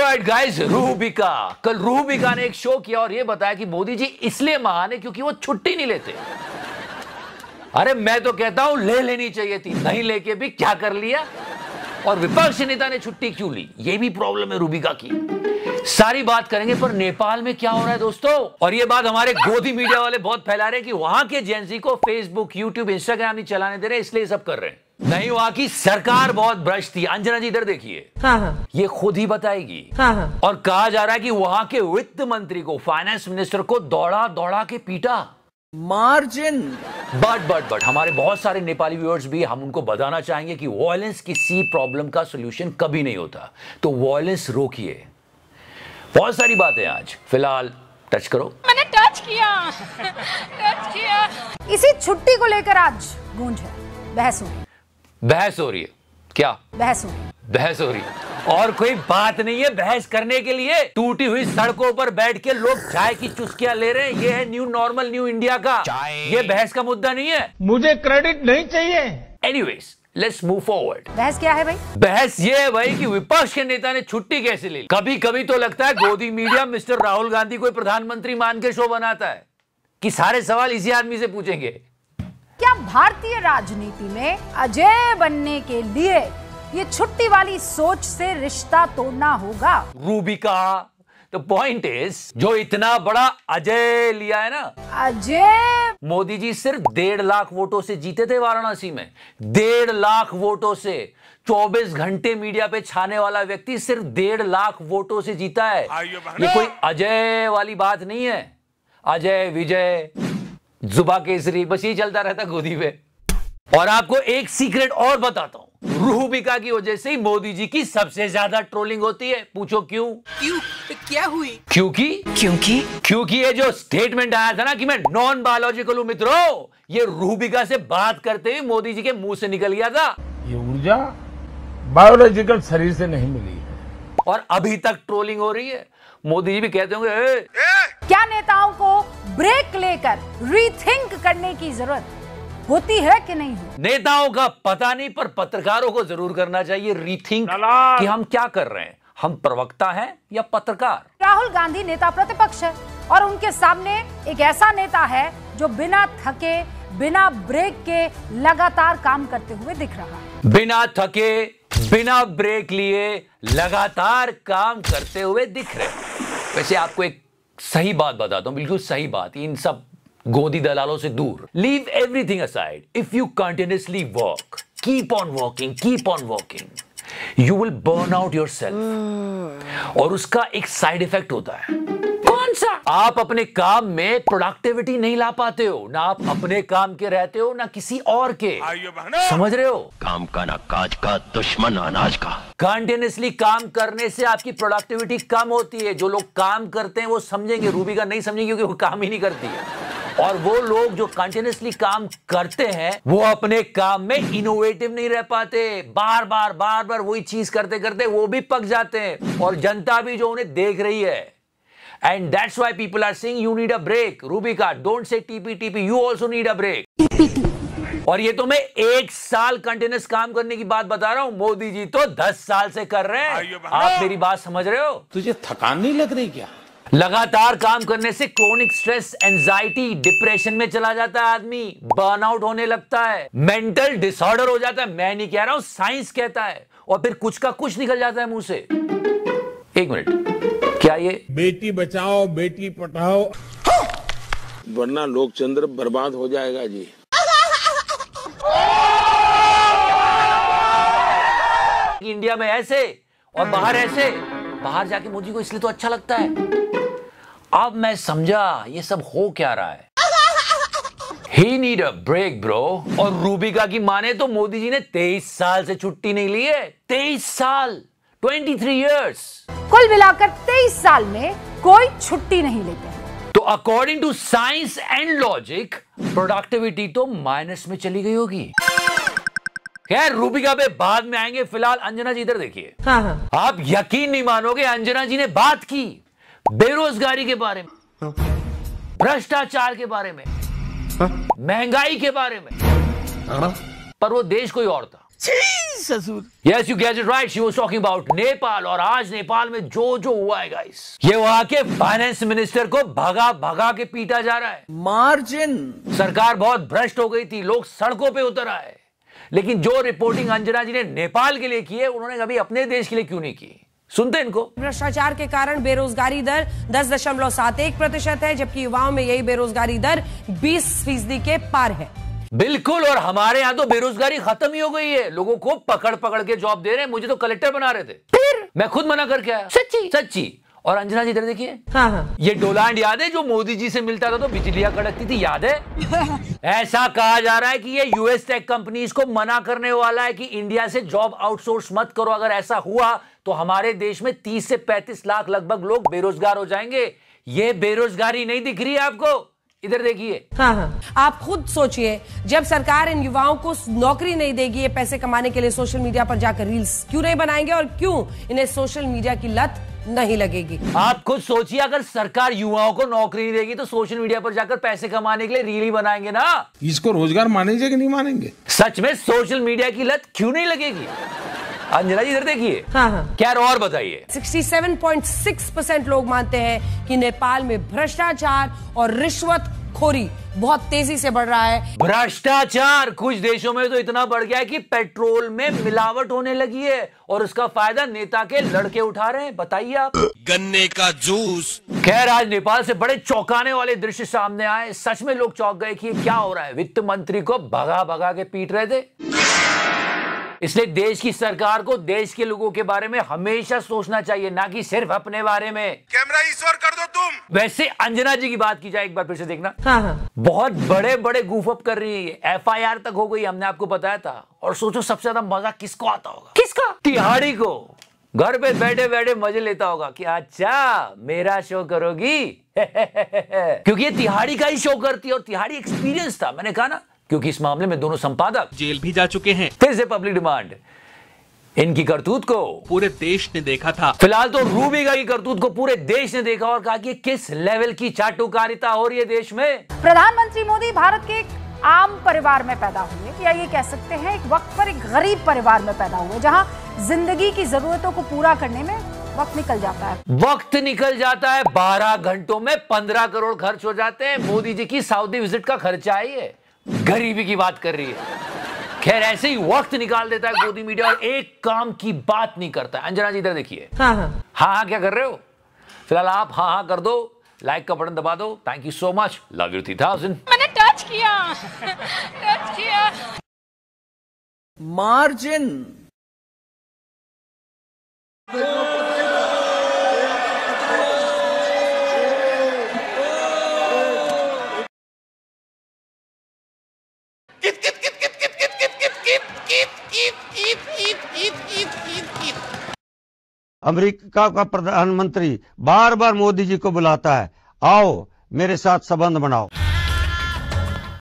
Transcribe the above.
Alright guys, Rubika. कल रूबिका ने एक शो किया और ये बताया कि मोदी जी इसलिए महान है क्योंकि वो छुट्टी नहीं लेते। अरे मैं तो कहता हूं ले लेनी चाहिए थी, नहीं लेके भी क्या कर लिया। और विपक्ष नेता ने छुट्टी क्यों ली, ये भी प्रॉब्लम है रूबिका की। सारी बात करेंगे, पर नेपाल में क्या हो रहा है दोस्तों। और ये बात हमारे गोदी मीडिया वाले बहुत फैला रहे हैं कि वहां के जेंजी को फेसबुक, यूट्यूब, इंस्टाग्राम नहीं चलाने दे रहे, इसलिए ये सब कर रहे हैं। नहीं, वहां की सरकार बहुत भ्रष्ट थी। अंजना जी इधर देखिए। हाँ। ये खुद ही बताएगी। हाँ। और कहा जा रहा है कि वहां के वित्त मंत्री को, फाइनेंस मिनिस्टर को दौड़ा दौड़ा के पीटा। मार्जिन। बट हमारे बहुत सारे नेपाली व्यूअर्स भी, हम उनको बताना चाहेंगे कि वॉयलेंस किसी प्रॉब्लम का सोल्यूशन कभी नहीं होता, तो वॉयलेंस रोकिए। बहुत सारी बातें आज, फिलहाल टच करो। मैंने टच किया। इसी छुट्टी को लेकर आज गूंज है, बहस हो रही है। बहस हो रही है? क्या बहस हो रही है? बहस हो रही है। और कोई बात नहीं है बहस करने के लिए। टूटी हुई सड़कों पर बैठ के लोग चाय की चुस्कियां ले रहे हैं। ये है न्यू नॉर्मल, न्यू इंडिया का। ये बहस का मुद्दा नहीं है। मुझे क्रेडिट नहीं चाहिए। Anyways, let's move forward. बहस क्या है भाई? बहस ये है भाई कि विपक्ष के नेता ने छुट्टी कैसे ली। कभी कभी तो लगता है गोदी मीडिया मिस्टर राहुल गांधी को प्रधानमंत्री मान के शो बनाता है कि सारे सवाल इसी आदमी से पूछेंगे। क्या भारतीय राजनीति में अजय बनने के लिए ये छुट्टी वाली सोच से रिश्ता तोड़ना होगा? रूबिका, द पॉइंट इज, जो इतना बड़ा अजय लिया है ना, अजय मोदी जी सिर्फ 1.5 लाख वोटों से जीते थे वाराणसी में। 1.5 लाख वोटों से। 24 घंटे मीडिया पे छाने वाला व्यक्ति सिर्फ 1.5 लाख वोटों से जीता है। ये कोई अजय वाली बात नहीं है। अजय, विजय, जुबा केसरी, बस ये चलता रहता गोदी पे। और आपको एक सीक्रेट और बताता हूं, रूबिका की वजह से ही मोदी जी की सबसे ज्यादा ट्रोलिंग होती है। पूछो क्यों? क्या हुई? क्योंकि ये जो स्टेटमेंट आया था ना कि मैं नॉन बायोलॉजिकल हूं मित्रों, ये रूबिका से बात करते हुए मोदी जी के मुंह से निकल गया था। ये ऊर्जा बायोलॉजिकल शरीर से नहीं मिली है और अभी तक ट्रोलिंग हो रही है। मोदी जी भी कहते होंगे क्या नेताओं को ब्रेक लेकर रीथिंक करने की जरूरत होती है कि नहीं? नेताओं का पता नहीं, पर पत्रकारों को जरूर करना चाहिए रीथिंक कि हम क्या कर रहे हैं, हम प्रवक्ता हैं या पत्रकार। राहुल गांधी नेता प्रतिपक्ष है और उनके सामने एक ऐसा नेता है जो बिना थके, बिना ब्रेक के लगातार काम करते हुए दिख रहा है। बिना थके, बिना ब्रेक लिए लगातार काम करते हुए दिख रहे। वैसे आपको एक सही बात बताता हूं, बिल्कुल सही बात, इन सब गोदी दलालों से दूर। Leave everything aside. If you continuously work, keep on working, you will burn out yourself. और उसका एक साइड इफेक्ट होता है। कौन सा? आप अपने काम में प्रोडक्टिविटी नहीं ला पाते हो, ना आप अपने काम के रहते हो, ना किसी और के। समझ रहे हो? काम का ना काज का, दुश्मन अनाज का। कंटिन्यूअसली काम करने से आपकी प्रोडक्टिविटी कम होती है। जो लोग काम करते हैं वो समझेंगे, रूबिका नहीं समझेंगे क्योंकि वो काम ही नहीं करती है। और वो लोग जो कंटिन्यूअसली काम करते हैं वो अपने काम में इनोवेटिव नहीं रह पाते। बार बार वही चीज करते करते वो भी पक जाते हैं, और जनता भी जो उन्हें देख रही है। And that's why people are saying you need a break. Rubika, don't say TP. You also need a break. और ये तो मैं 1 साल कंटिन्यूस काम करने की बात बता रहा हूं। मोदी जी तो 10 साल से कर रहे हैं। आप मेरी बात समझ रहे हो? तुझे थकान नहीं लग रही क्या? लगातार काम करने से क्रोनिक स्ट्रेस, एंजाइटी, डिप्रेशन में चला जाता है आदमी, बर्नआउट होने लगता है, मेंटल डिसऑर्डर हो जाता है। मैं नहीं कह रहा हूं, साइंस कहता है। और फिर कुछ का कुछ निकल जाता है मुंह से। 1 मिनट, क्या ये बेटी बचाओ बेटी पढ़ाओ, वरना लोकचंद्र बर्बाद हो जाएगा जी। इंडिया में ऐसे और बाहर ऐसे। बाहर जाके मोदी को इसलिए तो अच्छा लगता है। अब मैं समझा ये सब हो क्या रहा है। He need a break, bro। और रूबिका की माने तो मोदी जी ने 23 साल से छुट्टी नहीं ली है। 23 साल, 23 years। कुल मिलाकर 23 साल में कोई छुट्टी नहीं लेते हैं। तो according to science and logic productivity तो माइनस में चली गई होगी। खैर, रूबिका पे बाद में आएंगे। फिलहाल अंजना जी इधर देखिए। हाँ। आप यकीन नहीं मानोगे, अंजना जी ने बात की बेरोजगारी के बारे में, भ्रष्टाचार के बारे में, महंगाई के बारे में, पर वो देश कोई और था। ससुर। Yes, you get it right. She was talking about Nepal. और आज नेपाल में जो हुआ है गाइस, ये वहां के फाइनेंस मिनिस्टर को भगा के पीटा जा रहा है। मार्जिन। सरकार बहुत भ्रष्ट हो गई थी, लोग सड़कों पे उतर आए। लेकिन जो रिपोर्टिंग अंजना जी ने नेपाल के लिए की है, उन्होंने कभी अपने देश के लिए क्यों नहीं की? सुनते इनको। भ्रष्टाचार के कारण बेरोजगारी दर 10.71% है, जबकि युवाओं में यही बेरोजगारी दर 20% के पार है। बिल्कुल, और हमारे यहाँ तो बेरोजगारी खत्म ही हो गई है। लोगों को पकड़ के जॉब दे रहे हैं। मुझे तो कलेक्टर बना रहे थे, फिर मैं खुद मना करके आया। सच्ची। और अंजना जी इधर देखिए। हाँ। ये डोलांड याद है जो मोदी जी से मिलता था तो बिजलियां कड़कती थी, याद है? ऐसा कहा जा रहा है कि ये यूएस टेक कंपनीज को मना करने वाला है कि इंडिया से जॉब आउटसोर्स मत करो। अगर ऐसा हुआ तो हमारे देश में 30 से 35 लाख लगभग लोग बेरोजगार हो जाएंगे। ये बेरोजगारी नहीं दिख रही है आपको? इधर देखिए। हाँ। आप खुद सोचिए, जब सरकार इन युवाओं को नौकरी नहीं देगी, ये पैसे कमाने के लिए सोशल मीडिया पर जाकर रील्स क्यों नहीं बनाएंगे और क्यों इन्हें सोशल मीडिया की लत नहीं लगेगी? आप खुद सोचिए, अगर सरकार युवाओं को नौकरी नहीं देगी तो सोशल मीडिया पर जाकर पैसे कमाने के लिए रील ही बनाएंगे ना। इसको रोजगार मानेंगे कि नहीं मानेंगे? सच में सोशल मीडिया की लत क्यों नहीं लगेगी? अंजना जी इधर देखिए। हाँ। क्या और बताइए। 67.6% लोग मानते हैं कि नेपाल में भ्रष्टाचार और रिश्वतखोरी बहुत तेजी से बढ़ रहा है। भ्रष्टाचार कुछ देशों में तो इतना बढ़ गया है कि पेट्रोल में मिलावट होने लगी है और उसका फायदा नेता के लड़के उठा रहे हैं। बताइए आप। गन्ने का जूस। खैर, आज नेपाल से बड़े चौंकाने वाले दृश्य सामने आए। सच में लोग चौंक गए कि ये क्या हो रहा है। वित्त मंत्री को भगा के पीट रहे थे। इसलिए देश की सरकार को देश के लोगों के बारे में हमेशा सोचना चाहिए, ना कि सिर्फ अपने बारे में। कैमरा ईश्वर कर दो तुम। वैसे अंजना जी की बात की जाए, एक बार फिर से देखना। हाँ। बहुत बड़े गूफ अप कर रही है। FIR तक हो गई, हमने आपको बताया था। और सोचो सबसे ज्यादा मजा किसको आता होगा? किसका? तिहाड़ी को। घर पे बैठे मजे लेता होगा कि अच्छा मेरा शो करोगी। क्योंकि ये तिहाड़ी का ही शो करती है और तिहाड़ी एक्सपीरियंस था। मैंने कहा ना, क्योंकि इस मामले में दोनों संपादक जेल भी जा चुके हैं। फिर से पब्लिक डिमांड। इनकी करतूत को पूरे देश ने देखा था। फिलहाल तो रूबिका की करतूत को पूरे देश ने देखा और कहा कि किस लेवल की चाटुकारिता हो रही है देश में। प्रधानमंत्री मोदी भारत के एक आम परिवार में पैदा हुए, या ये कह सकते हैं एक वक्त पर एक गरीब परिवार में पैदा हुए, जहां जिंदगी की जरूरतों को पूरा करने में वक्त निकल जाता है। 12 घंटों में 15 करोड़ खर्च हो जाते हैं। मोदी जी की सऊदी विजिट का खर्चा ही है। गरीबी की बात कर रही है। खैर, ऐसे ही वक्त निकाल देता है मोदी मीडिया और एक काम की बात नहीं करता। अंजना जी इधर देखिए। हाँ क्या कर रहे हो? फिलहाल आप हाँ कर दो, लाइक का बटन दबा दो। Thank you so much, love you 3000। मैंने टच किया। मार्जिन। अमेरिका का प्रधानमंत्री बार बार मोदी जी को बुलाता है, आओ मेरे साथ संबंध बनाओ।